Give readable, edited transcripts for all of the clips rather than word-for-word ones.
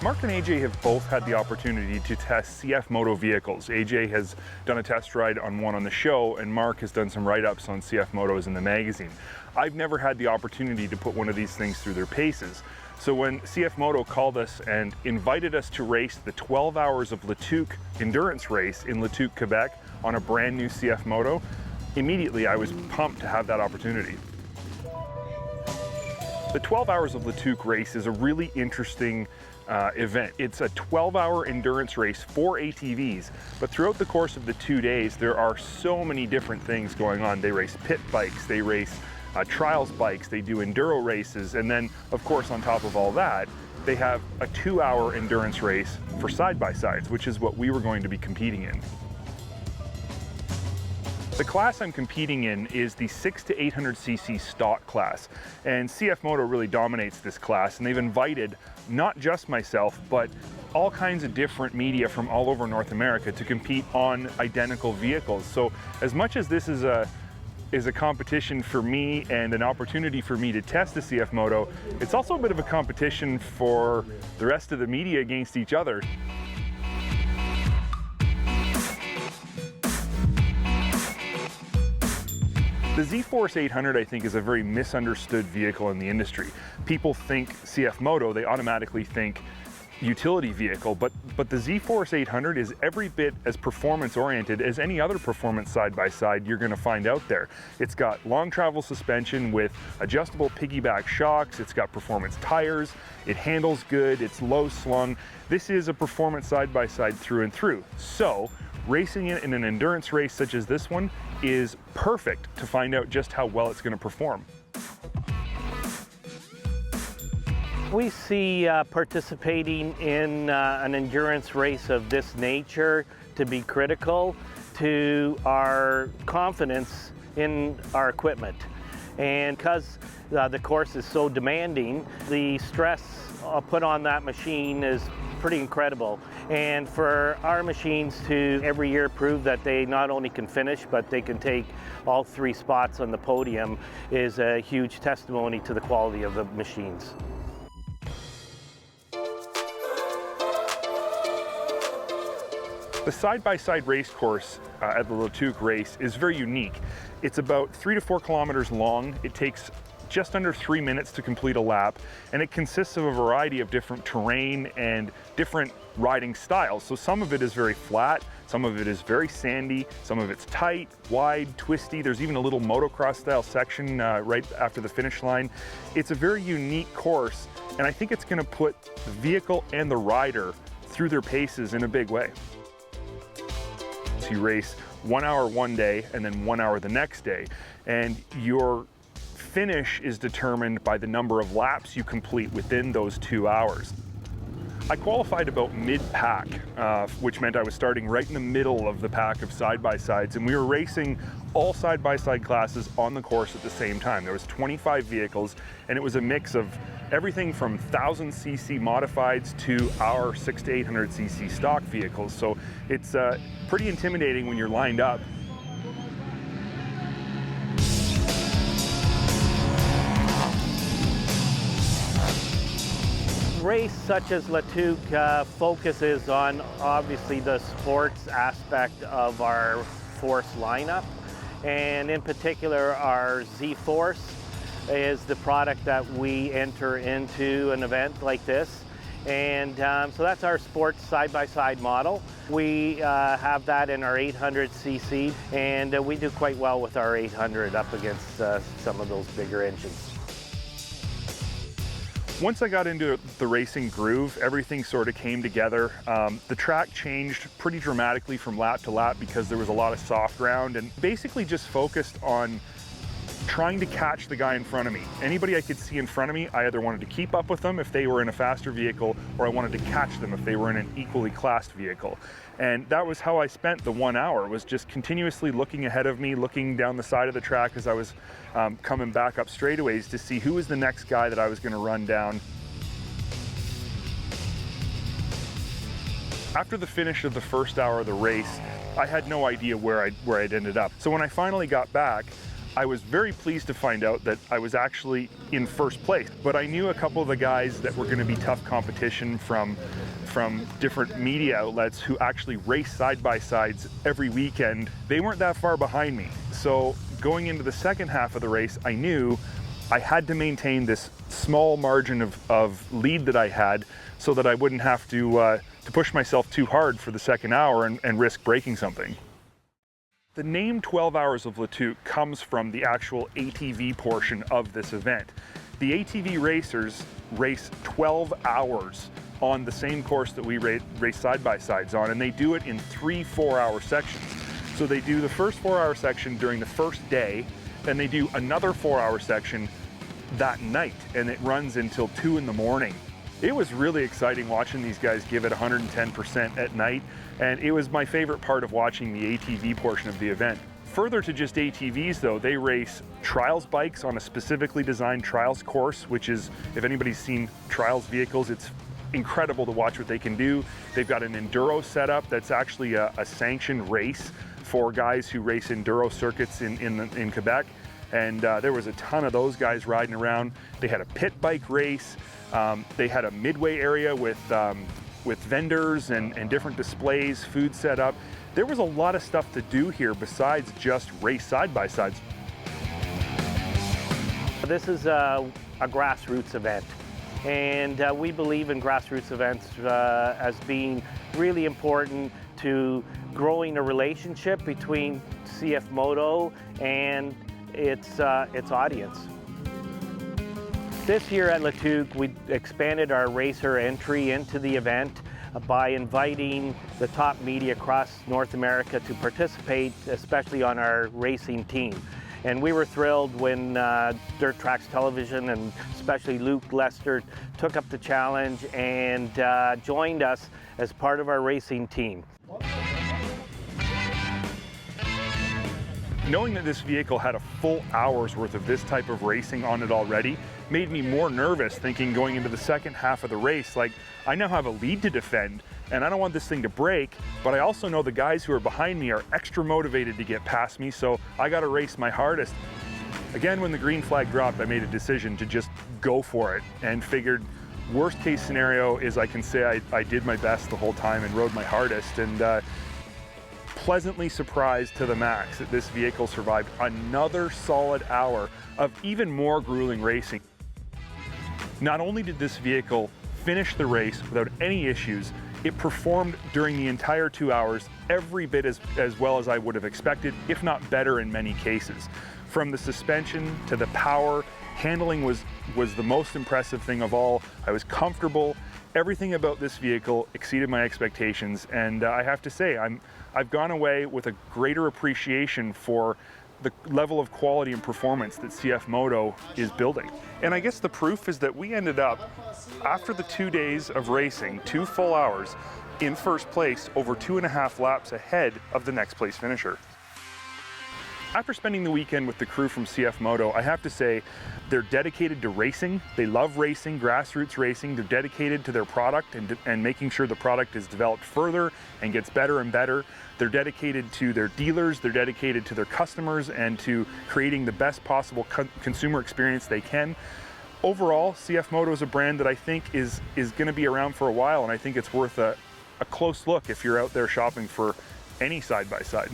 Mark and AJ have both had the opportunity to test CFMOTO vehicles. AJ has done a test ride on one on the show, and Mark has done some write-ups on CFMOTOs in the magazine. I've never had the opportunity to put one of these things through their paces. So when CFMOTO called us and invited us to race the 12 hours of Le Tuque endurance race in Le Tuque, Quebec on a brand new CFMOTO, immediately I was pumped to have that opportunity. The 12 hours of Le Tuque race is a really interesting event. It's a 12-hour endurance race for ATVs, but throughout the course of the 2 days, there are so many different things going on. They race pit bikes, they race trials bikes, they do enduro races, and then, of course, on top of all that, they have a 2-hour endurance race for side-by-sides, which is what we were going to be competing in. The class I'm competing in is the 600 to 800cc stock class, and CFMOTO really dominates this class, and they've invited not just myself, but all kinds of different media from all over North America to compete on identical vehicles. So as much as this is a competition for me and an opportunity for me to test the CFMOTO, it's also a bit of a competition for the rest of the media against each other. The Z-Force 800, I think, is a very misunderstood vehicle in the industry. People think CFMOTO, they automatically think utility vehicle, but the Z-Force 800 is every bit as performance-oriented as any other performance side-by-side you're gonna find out there. It's got long travel suspension with adjustable piggyback shocks, it's got performance tires, it handles good, it's low slung. This is a performance side-by-side through and through. So, racing it in an endurance race such as this one is perfect to find out just how well it's going to perform. We see participating in an endurance race of this nature to be critical to our confidence in our equipment. And because the course is so demanding, the stress put on that machine is pretty incredible. And for our machines to every year prove that they not only can finish, but they can take all 3 spots on the podium is a huge testimony to the quality of the machines. The side-by-side race course at the Le Tuque race is very unique. It's about 3 to 4 kilometers long. It takes just under 3 minutes to complete a lap, and it consists of a variety of different terrain and different riding styles. So some of it is very flat, some of it is very sandy, some of it's tight, wide, twisty. There's even a little motocross style section right after the finish line. It's a very unique course, and I think it's gonna put the vehicle and the rider through their paces in a big way. So you race 1 hour one day and then 1 hour the next day, and your finish is determined by the number of laps you complete within those 2 hours. I qualified about mid-pack, which meant I was starting right in the middle of the pack of side-by-sides, and we were racing all side-by-side classes on the course at the same time. There was 25 vehicles, and it was a mix of everything from 1000cc modifieds to our 600 to 800cc stock vehicles. So it's pretty intimidating when you're lined up. Race such as Le Tuque focuses on obviously the sports aspect of our Force lineup, and in particular our Z-Force is the product that we enter into an event like this, and so that's our sports side-by-side model. We have that in our 800cc, and we do quite well with our 800 up against some of those bigger engines. Once I got into the racing groove, everything sort of came together. The track changed pretty dramatically from lap to lap because there was a lot of soft ground, and basically just focused on trying to catch the guy in front of me. Anybody I could see in front of me, I either wanted to keep up with them if they were in a faster vehicle, or I wanted to catch them if they were in an equally classed vehicle. And that was how I spent the 1 hour, was just continuously looking ahead of me, looking down the side of the track as I was coming back up straightaways to see who was the next guy that I was gonna run down. After the finish of the first hour of the race, I had no idea where I'd ended up. So when I finally got back, I was very pleased to find out that I was actually in first place, but I knew a couple of the guys that were going to be tough competition from different media outlets who actually race side-by-sides every weekend. They weren't that far behind me. So going into the second half of the race, I knew I had to maintain this small margin of lead that I had so that I wouldn't have to push myself too hard for the second hour and risk breaking something. The name 12 Hours of Le Tuque comes from the actual ATV portion of this event. The ATV racers race 12 hours on the same course that we race side-by-sides on, and they do it in 3 4-hour sections. So they do the first 4-hour section during the first day, then they do another 4-hour section that night, and it runs until 2 in the morning. It was really exciting watching these guys give it 110% at night, and it was my favorite part of watching the ATV portion of the event. Further to just ATVs though, they race trials bikes on a specifically designed trials course, which is, if anybody's seen trials vehicles, it's incredible to watch what they can do. They've got an enduro setup that's actually a sanctioned race for guys who race enduro circuits in Quebec. And there was a ton of those guys riding around. They had a pit bike race. They had a midway area with vendors and different displays, food set up. There was a lot of stuff to do here besides just race side-by-sides. This is a grassroots event, and we believe in grassroots events as being really important to growing a relationship between CFMOTO and its audience. This year at Le Tuque, we expanded our racer entry into the event by inviting the top media across North America to participate, especially on our racing team. And we were thrilled when Dirt Trax Television and especially Luke Lester took up the challenge and joined us as part of our racing team. Knowing that this vehicle had a full hour's worth of this type of racing on it already made me more nervous, thinking going into the second half of the race, like, I now have a lead to defend and I don't want this thing to break, but I also know the guys who are behind me are extra motivated to get past me, so I got to race my hardest. Again, when the green flag dropped, I made a decision to just go for it and figured worst case scenario is I can say I did my best the whole time and rode my hardest, and pleasantly surprised to the max that this vehicle survived another solid hour of even more grueling racing. Not only did this vehicle finish the race without any issues, it performed during the entire 2 hours every bit as well as I would have expected, if not better in many cases. From the suspension to the power, handling was the most impressive thing of all. I was comfortable. Everything about this vehicle exceeded my expectations, and I have to say, I've gone away with a greater appreciation for the level of quality and performance that CFMOTO is building. And I guess the proof is that we ended up, after the 2 days of racing, 2 full hours, in first place over 2.5 laps ahead of the next place finisher. After spending the weekend with the crew from CFMOTO, I have to say they're dedicated to racing. They love racing, grassroots racing. They're dedicated to their product and making sure the product is developed further and gets better and better. They're dedicated to their dealers, they're dedicated to their customers and to creating the best possible consumer experience they can. Overall, CFMOTO is a brand that I think is going to be around for a while, and I think it's worth a close look if you're out there shopping for any side-by-side.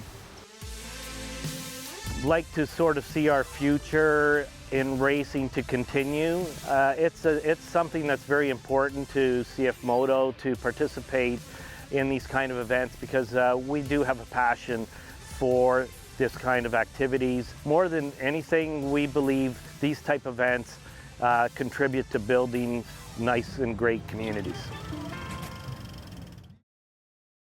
Like to sort of see our future in racing to continue. It's something that's very important to CFMOTO to participate in these kind of events, because we do have a passion for this kind of activities. More than anything, we believe these type of events contribute to building nice and great communities.